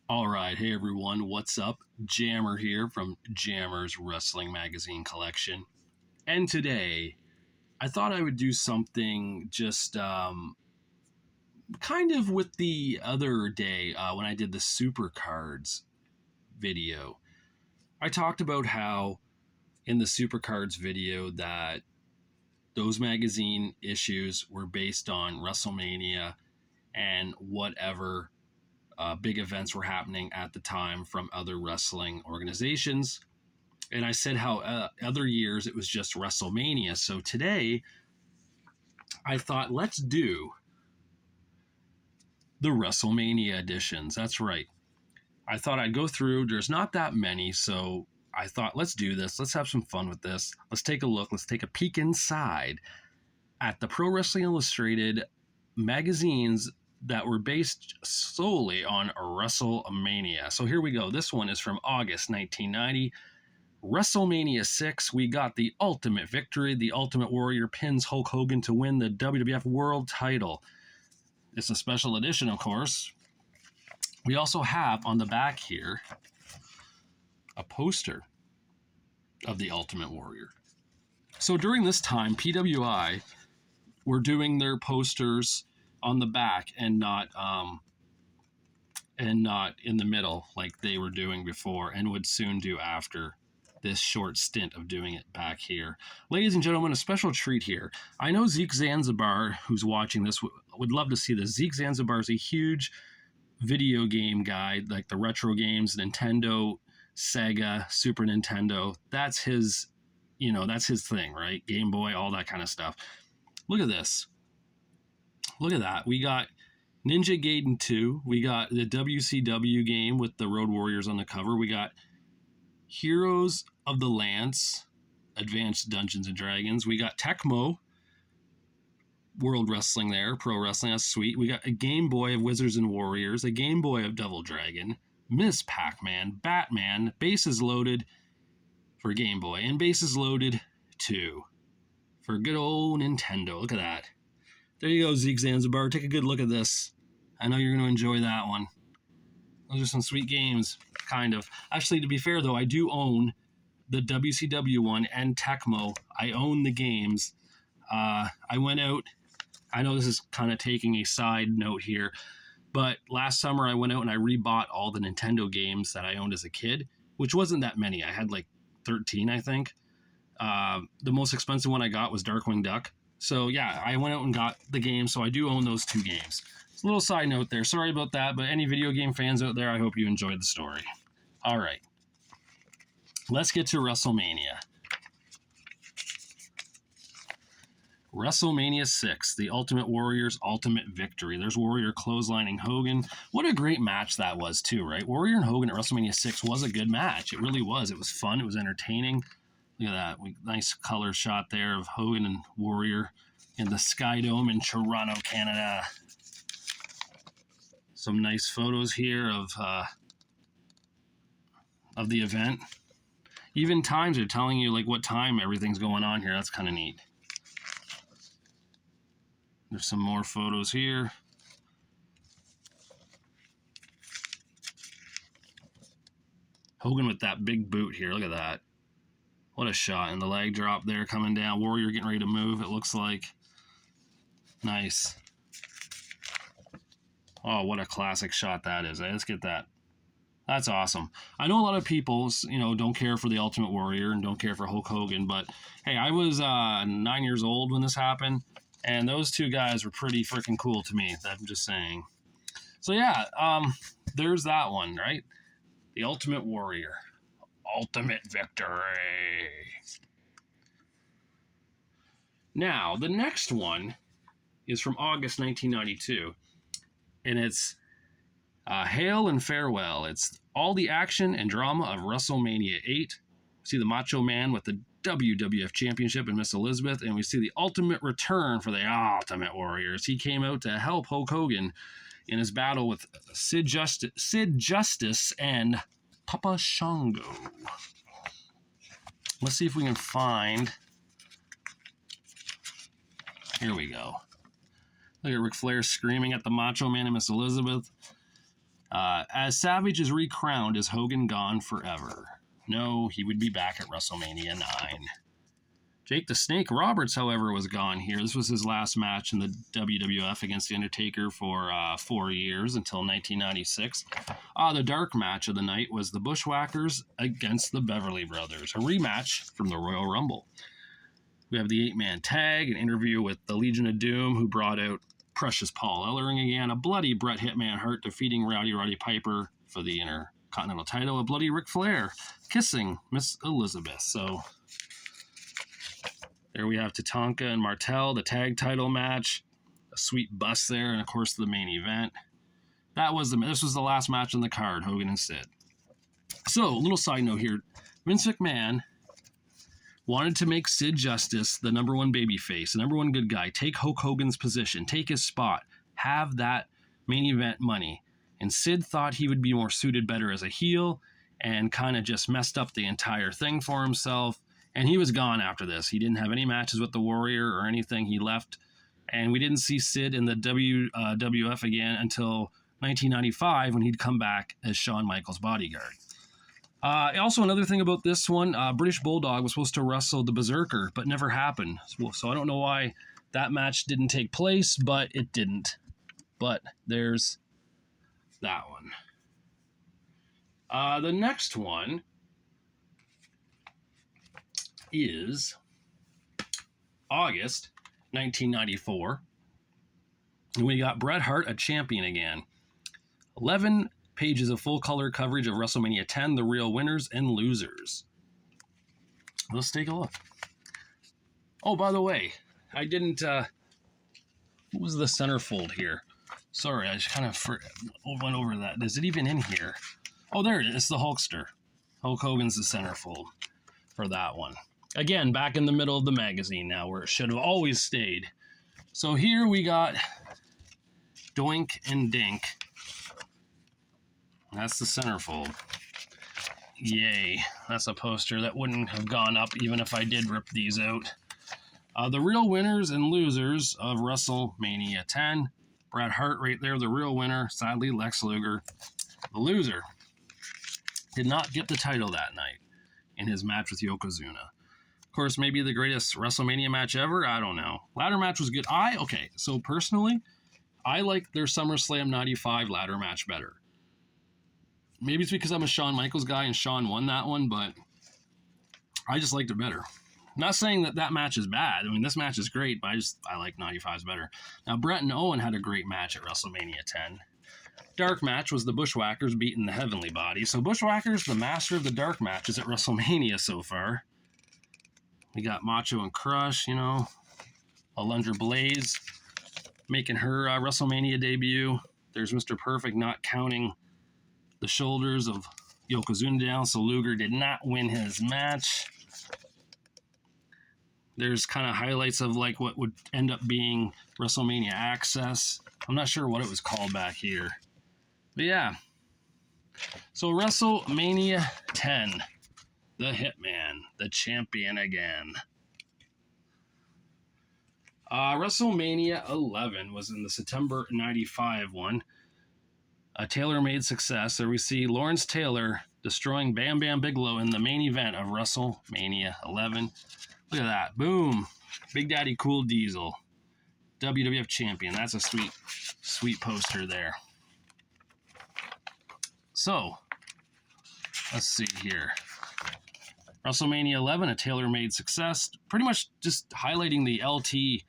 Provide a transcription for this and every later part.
All right, hey everyone, what's up? Jammer here from Jammer's Wrestling Magazine Collection. And today, I thought I would do something just kind of with the other day when I did the Supercards video. I talked about how in the Supercards video that those magazine issues were based on WrestleMania and whatever big events were happening at the time from other wrestling organizations. And I said how other years it was just WrestleMania. So today I thought, let's do the WrestleMania editions. That's right. I thought I'd go through, there's not that many. So I thought, let's do this. Let's have some fun with this. Let's take a look. Let's take a peek inside at the Pro Wrestling Illustrated magazines that were based solely on WrestleMania. So here we go. This one is from August 1990. WrestleMania 6, we got the Ultimate Victory. The Ultimate Warrior pins Hulk Hogan to win the WWF World title. It's a special edition, of course. We also have on the back here a poster of the Ultimate Warrior. So during this time, PWI were doing their posters on the back and not in the middle like they were doing before and would soon do after this short stint of doing it back here. Ladies and gentlemen, a special treat here. I know Zeke Zanzibar, who's watching this, would love to see this. Zeke Zanzibar is a huge video game guy, like the retro games, Nintendo, Sega, Super Nintendo. That's his, that's his thing, right? Game Boy, all that kind of stuff. Look at this. Look at that. We got Ninja Gaiden 2. We got the WCW game with the Road Warriors on the cover. We got Heroes of the Lance, Advanced Dungeons and Dragons. We got Tecmo, World Wrestling there, Pro Wrestling. That's sweet. We got a Game Boy of Wizards and Warriors, a Game Boy of Double Dragon, Miss Pac-Man, Batman, Bases Loaded for Game Boy, and Bases Loaded 2 for good old Nintendo. Look at that. There you go, Zeke Zanzibar. Take a good look at this. I know you're going to enjoy that one. Those are some sweet games, kind of. Actually, to be fair, though, I do own the WCW one and Tecmo. I own the games. I went out. I know this is kind of taking a side note here, but last summer I went out and I rebought all the Nintendo games that I owned as a kid, which wasn't that many. I had like 13, I think. The most expensive one I got was Darkwing Duck. So yeah, I went out and got the game, so I do own those two games. It's a little side note there. Sorry about that, but any video game fans out there, I hope you enjoyed the story. All right. Let's get to WrestleMania. WrestleMania 6, the Ultimate Warrior's Ultimate Victory. There's Warrior clotheslining Hogan. What a great match that was, too, right? Warrior and Hogan at WrestleMania 6 was a good match. It really was. It was fun. It was entertaining. Look at that. Nice color shot there of Hogan and Warrior in the Sky Dome in Toronto, Canada. Some nice photos here of the event. Even times are telling you like what time everything's going on here. That's kind of neat. There's some more photos here. Hogan with that big boot here. Look at that. What a shot. And the leg drop there coming down. Warrior getting ready to move, it looks like. Nice. Oh, what a classic shot that is. Let's get that. That's awesome. I know a lot of people, don't care for the Ultimate Warrior and don't care for Hulk Hogan, but hey, I was 9 years old when this happened, and those two guys were pretty freaking cool to me. I'm just saying. So yeah, there's that one, right? The Ultimate Warrior. Ultimate Victory. Now, the next one is from August 1992, and it's Hail and Farewell. It's all the action and drama of WrestleMania 8. We see the Macho Man with the WWF Championship and Miss Elizabeth, and we see the ultimate return for the Ultimate Warriors. He came out to help Hulk Hogan in his battle with Sid Justice and Papa Shango. Let's see if we can find... Here we go. Look at Ric Flair screaming at the Macho Man and Miss Elizabeth. As Savage is recrowned, is Hogan gone forever? No, he would be back at WrestleMania 9. Jake the Snake Roberts, however, was gone here. This was his last match in the WWF against The Undertaker for 4 years until 1996. The dark match of the night was the Bushwhackers against the Beverly Brothers, a rematch from the Royal Rumble. We have the 8-man tag, an interview with the Legion of Doom, who brought out Precious Paul Ellering again, a bloody Bret Hitman Hart defeating Rowdy Roddy Piper for the Intercontinental title, a bloody Ric Flair kissing Miss Elizabeth. So there we have Tatanka and Martel, the tag title match, a sweet bust there, and of course the main event. This was the last match on the card, Hogan and Sid. So, a little side note here. Vince McMahon wanted to make Sid Justice the number one babyface, the number one good guy, take Hulk Hogan's position, take his spot, have that main event money. And Sid thought he would be more suited better as a heel and kind of just messed up the entire thing for himself. And he was gone after this. He didn't have any matches with the Warrior or anything. He left. And we didn't see Sid in the WWF again until 1995 when he'd come back as Shawn Michaels' bodyguard. Also, another thing about this one, British Bulldog was supposed to wrestle the Berserker, but never happened. So I don't know why that match didn't take place, but it didn't. But there's that one. The next one is August 1994. And we got Bret Hart, a champion again. 11 pages of full-color coverage of WrestleMania 10, the real winners and losers. Let's take a look. Oh, by the way, I didn't... what was the centerfold here? Sorry, I just kind of went over that. Is it even in here? Oh, there it is. It's the Hulkster. Hulk Hogan's the centerfold for that one. Again, back in the middle of the magazine now, where it should have always stayed. So here we got Doink and Dink. That's the centerfold. Yay. That's a poster that wouldn't have gone up even if I did rip these out. The real winners and losers of WrestleMania 10. Bret Hart right there, the real winner. Sadly, Lex Luger, the loser. Did not get the title that night in his match with Yokozuna. Of course, maybe the greatest WrestleMania match ever. I don't know. Ladder match was good. So personally, I like their SummerSlam 95 ladder match better. Maybe it's because I'm a Shawn Michaels guy and Shawn won that one, but I just liked it better. Not saying that match is bad. I mean, this match is great, but I like 95's better. Now, Bret and Owen had a great match at WrestleMania 10. Dark match was the Bushwhackers beating the Heavenly Body. So Bushwhackers, the master of the dark matches at WrestleMania so far. We got Macho and Crush, Alundra Blaze making her WrestleMania debut. There's Mr. Perfect not counting the shoulders of Yokozuna down, so Luger did not win his match. There's kind of highlights of like what would end up being WrestleMania Access. I'm not sure what it was called back here. But yeah. So WrestleMania 10. The Hitman, the champion again. WrestleMania 11 was in the September 95 one. A tailor-made success. There we see Lawrence Taylor destroying Bam Bam Bigelow in the main event of WrestleMania 11. Look at that. Boom. Big Daddy Cool Diesel. WWF champion. That's a sweet, sweet poster there. So, let's see here. WrestleMania 11, a tailor-made success. Pretty much just highlighting the LT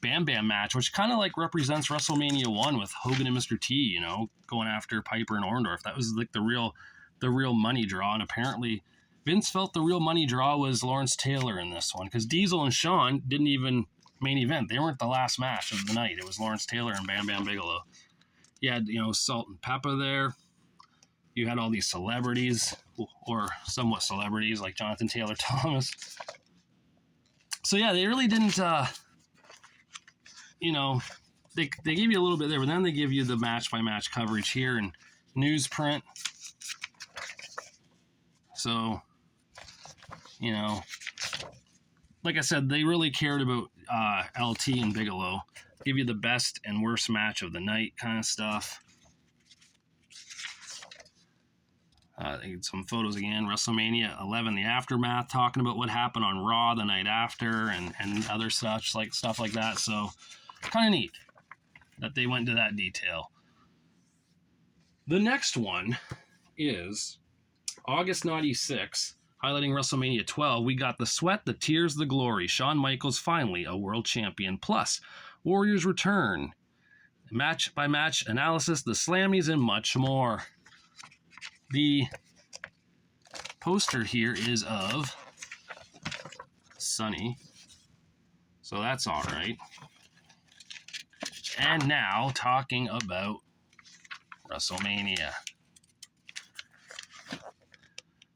Bam Bam match, which kind of like represents WrestleMania 1 with Hogan and Mr. T, going after Piper and Orndorff. That was like the real money draw. And apparently Vince felt the real money draw was Lawrence Taylor in this one, because Diesel and Shawn didn't even main event. They weren't the last match of the night. It was Lawrence Taylor and Bam Bam Bigelow. You had, Salt and Peppa there. You had all these celebrities, or somewhat celebrities, like Jonathan Taylor Thomas. So yeah, they really didn't, they gave you a little bit there, but then they give you the match-by-match coverage here and newsprint. So, like I said, they really cared about LT and Bigelow. Give you the best and worst match of the night kind of stuff. Some photos again, WrestleMania 11, the aftermath, talking about what happened on Raw the night after and other stuff like that. So kind of neat that they went into that detail. The next one is August 96, highlighting WrestleMania 12. We got the sweat, the tears, the glory. Shawn Michaels finally a world champion. Plus, Warriors return, match by match analysis, the Slammies, and much more. The poster here is of Sunny, so that's all right. And now talking about WrestleMania.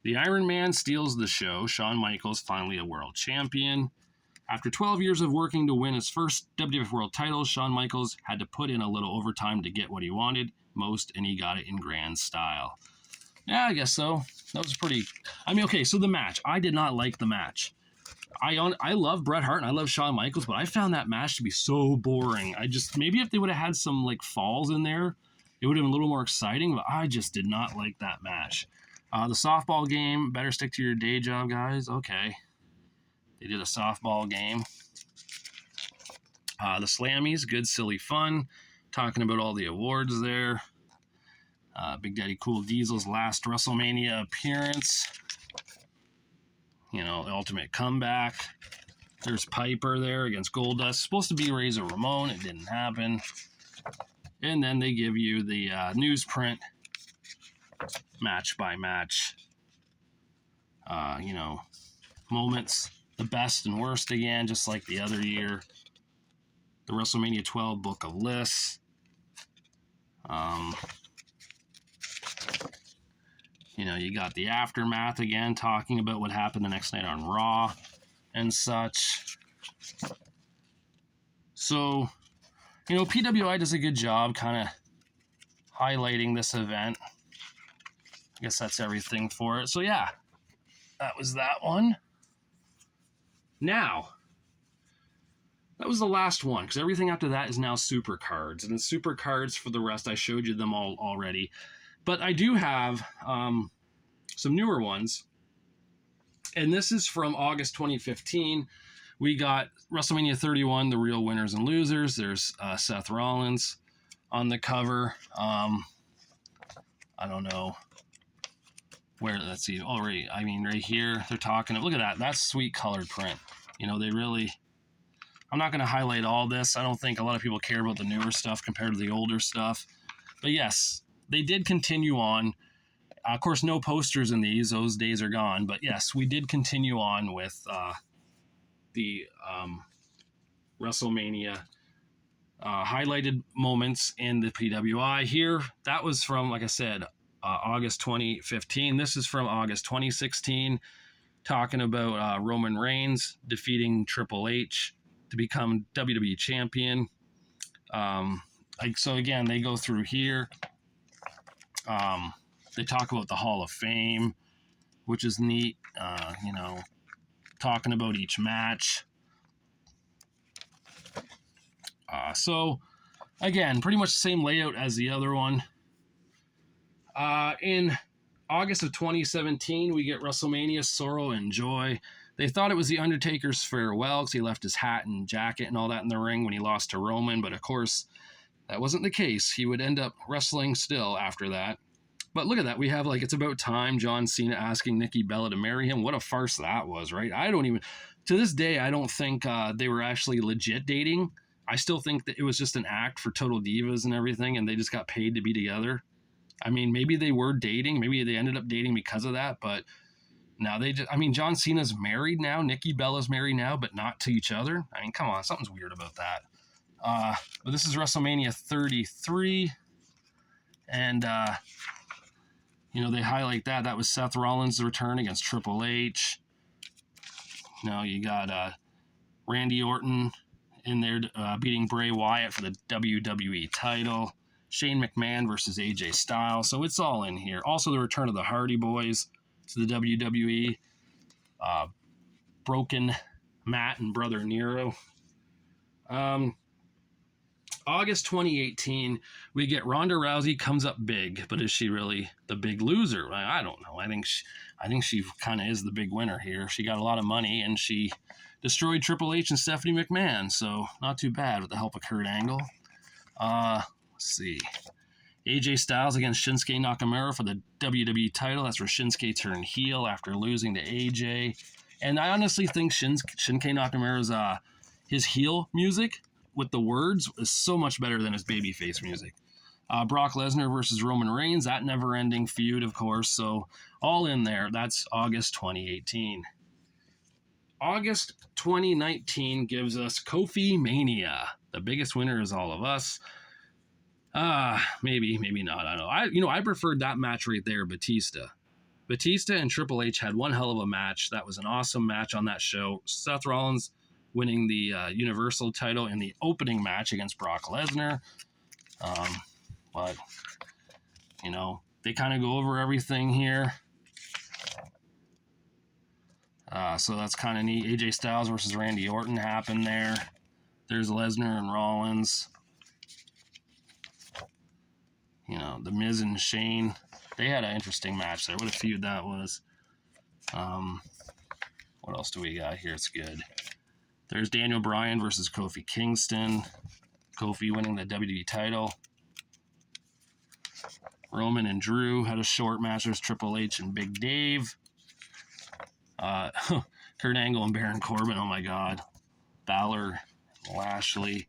The Iron Man steals the show. Shawn Michaels finally a world champion. After 12 years of working to win his first WWF World title, Shawn Michaels had to put in a little overtime to get what he wanted most, and he got it in grand style. Yeah, I guess so. That was pretty... I mean, okay, so the match. I did not like the match. I love Bret Hart and I love Shawn Michaels, but I found that match to be so boring. Maybe if they would have had some like falls in there, it would have been a little more exciting, but I just did not like that match. The softball game, better stick to your day job, guys. Okay. They did a softball game. The Slammies, good, silly fun. Talking about all the awards there. Big Daddy Cool Diesel's last WrestleMania appearance. You know, the ultimate comeback. There's Piper there against Goldust. Supposed to be Razor Ramon. It didn't happen. And then they give you the newsprint match by match. Moments. The best and worst again, just like the other year. The WrestleMania 12 book of lists. You got the aftermath again, talking about what happened the next night on Raw and such. So, PWI does a good job kind of highlighting this event. I guess that's everything for it. So, yeah, that was that one. Now, that was the last one, because everything after that is now super cards. And the super cards for the rest, I showed you them all already. But I do have some newer ones. And this is from August 2015. We got WrestleMania 31, the real winners and losers. There's Seth Rollins on the cover. I don't know where, let's see, already, right here, they're talking, look at that, that's sweet colored print. They really, I'm not going to highlight all this. I don't think a lot of people care about the newer stuff compared to the older stuff. But yes, they did continue on. Of course, no posters in these. Those days are gone. But yes, we did continue on with the WrestleMania highlighted moments in the PWI here. That was from, like I said, August 2015. This is from August 2016, talking about Roman Reigns defeating Triple H to become WWE champion. So again, they go through here. They talk about the Hall of Fame, which is neat. Talking about each match. So again, pretty much the same layout as the other one. In August of 2017, we get WrestleMania Sorrow and Joy. They thought it was The Undertaker's farewell because he left his hat and jacket and all that in the ring when he lost to Roman, but of course, that wasn't the case. He would end up wrestling still after that. But look at that. We have, it's about time, John Cena asking Nikki Bella to marry him. What a farce that was, right? To this day, I don't think they were actually legit dating. I still think that it was just an act for Total Divas and everything, and they just got paid to be together. Maybe they were dating. Maybe they ended up dating because of that, but now John Cena's married now. Nikki Bella's married now, but not to each other. Come on, something's weird about that. But this is WrestleMania 33, and, they highlight that. That was Seth Rollins' return against Triple H. You got Randy Orton in there beating Bray Wyatt for the WWE title. Shane McMahon versus AJ Styles. So it's all in here. Also the return of the Hardy Boys to the WWE. Broken Matt and Brother Nero. August 2018, we get Ronda Rousey comes up big, but is she really the big loser? I don't know. I think she kind of is the big winner here. She got a lot of money and she destroyed Triple H and Stephanie McMahon, so not too bad with the help of Kurt Angle. Let's see. AJ Styles against Shinsuke Nakamura for the WWE title. That's where Shinsuke turned heel after losing to AJ. And I honestly think Shinsuke Nakamura's his heel music with the words is so much better than his babyface music. Brock Lesnar versus Roman Reigns, that never-ending feud, of course. So all in there. That's August 2018. August 2019 gives us Kofi Mania. The biggest winner is All of Us. Maybe not. I don't know. I preferred that match right there, Batista and Triple H had one hell of a match. That was an awesome match on that show. Seth Rollins winning the Universal title in the opening match against Brock Lesnar. But, they kind of go over everything here. So that's kind of neat. AJ Styles versus Randy Orton happened there. There's Lesnar and Rollins. The Miz and Shane. They had an interesting match there. What a feud that was. What else do we got here? It's good. There's Daniel Bryan versus Kofi Kingston. Kofi winning the WWE title. Roman and Drew had a short match. There's Triple H and Big Dave. Kurt Angle and Baron Corbin. Oh my God. Balor, Lashley.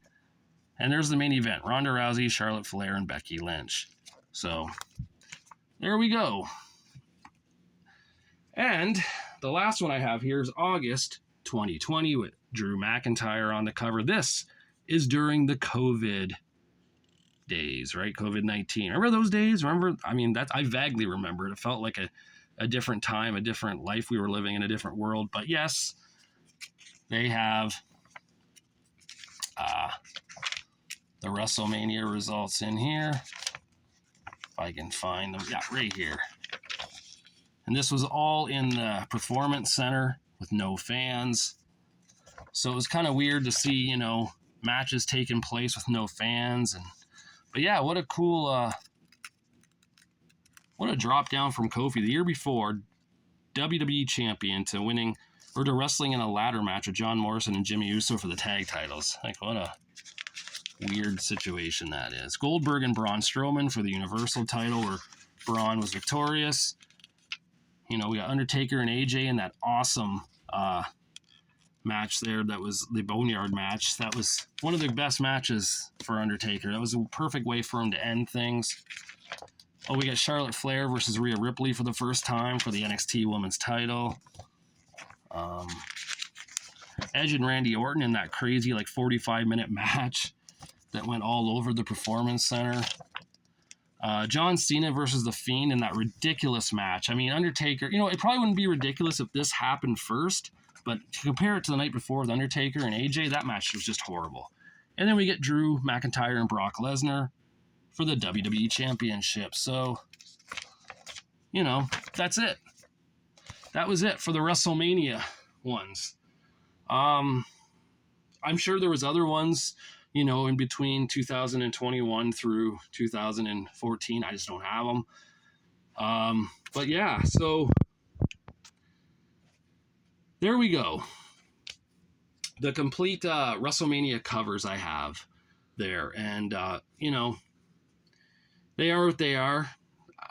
And there's the main event. Ronda Rousey, Charlotte Flair, and Becky Lynch. So, there we go. And the last one I have here is August 2020 with Drew McIntyre on the cover. This is during the COVID days, right? COVID-19. Remember those days? I vaguely remember it. It felt like a different time, a different life we were living in, a different world. But yes, they have the WrestleMania results in here. If I can find them. Yeah, right here. And this was all in the Performance Center with no fans. So it was kind of weird to see, matches taking place with no fans. But yeah, what a cool, what a drop down from Kofi. The year before, WWE champion to wrestling in a ladder match with John Morrison and Jimmy Uso for the tag titles. Like, what a weird situation that is. Goldberg and Braun Strowman for the Universal title, where Braun was victorious. We got Undertaker and AJ in that awesome match there. That was the Boneyard match. That was one of the best matches for Undertaker. That was a perfect way for him to end things. Oh, we got Charlotte Flair versus Rhea Ripley for the first time for the NXT Women's title. Edge and Randy Orton in that crazy 45-minute match that went all over the Performance Center. John Cena versus The Fiend in that ridiculous match. Undertaker, it probably wouldn't be ridiculous if this happened first, but to compare it to the night before with Undertaker and AJ, that match was just horrible. And then we get Drew McIntyre and Brock Lesnar for the WWE Championship. So, that's it. That was it for the WrestleMania ones. I'm sure there was other ones, in between 2021 through 2014. I just don't have them. But yeah, so there we go. The complete WrestleMania covers I have there. And, they are what they are.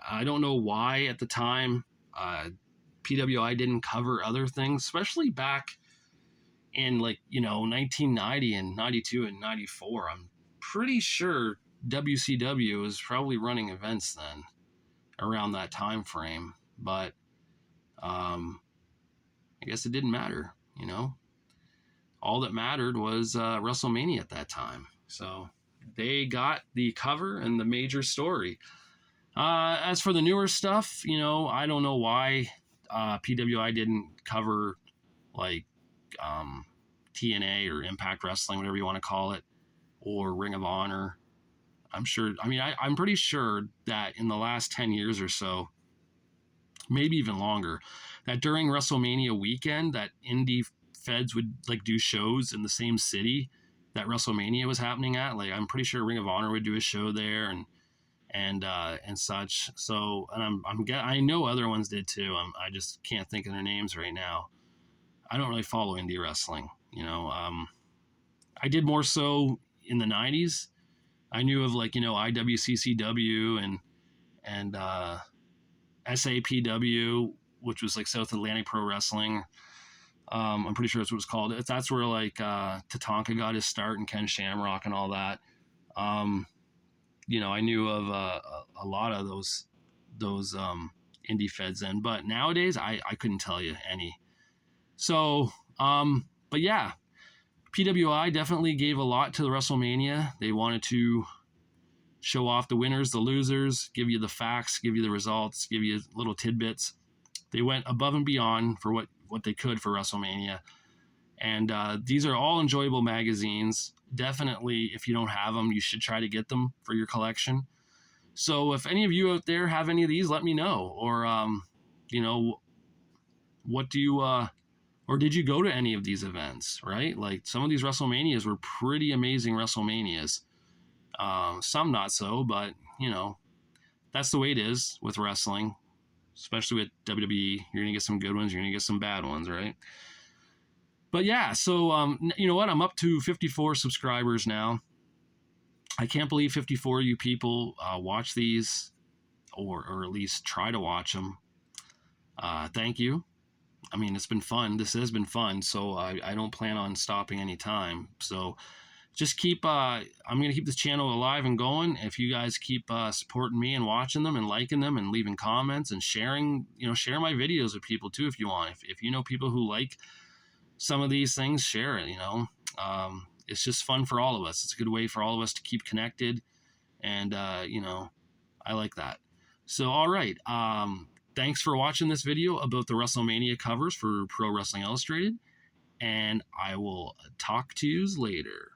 I don't know why at the time PWI didn't cover other things, especially back in 1990 and 92 and 94. I'm pretty sure WCW was probably running events then around that time frame, but I guess it didn't matter. All that mattered was WrestleMania at that time. So they got the cover and the major story. As for the newer stuff, I don't know why PWI didn't cover TNA or Impact Wrestling, whatever you want to call it, or Ring of Honor. I'm pretty sure that in the last 10 years or so, maybe even longer, that during WrestleMania weekend, that indie feds would do shows in the same city that WrestleMania was happening at. Like, I'm pretty sure Ring of Honor would do a show there, and such. So, and I know other ones did too. I just can't think of their names right now. I don't really follow indie wrestling, you know. I did more so in the '90s. I knew of, like, IWCCW and SAPW, which was like South Atlantic Pro Wrestling. I'm pretty sure that's what it's called. That's where, like, Tatanka got his start, and Ken Shamrock and all that. Um, I knew of a lot of those indie feds then, but nowadays I couldn't tell you any. So, but yeah, PWI definitely gave a lot to the WrestleMania. They wanted to show off the winners, the losers, give you the facts, give you the results, give you little tidbits. They went above and beyond for what they could for WrestleMania. And these are all enjoyable magazines. Definitely, if you don't have them, you should try to get them for your collection. So if any of you out there have any of these, let me know. Or, what do you, or did you go to any of these events, right? Like, some of these WrestleManias were pretty amazing WrestleManias. Some not so, but, that's the way it is with wrestling, especially with WWE. You're going to get some good ones, you're going to get some bad ones, right? But yeah, so, you know what? I'm up to 54 subscribers now. I can't believe 54 of you people watch these, or at least try to watch them. Thank you. I mean, it's been fun. This has been fun, so I don't plan on stopping anytime. So just I'm going to keep this channel alive and going. If you guys keep supporting me and watching them and liking them and leaving comments and sharing, share my videos with people too if you want. If you know people who like some of these things, share it, it's just fun for all of us. It's a good way for all of us to keep connected, and I like that. So, all right, thanks for watching this video about the WrestleMania covers for Pro Wrestling Illustrated, and I will talk to you later.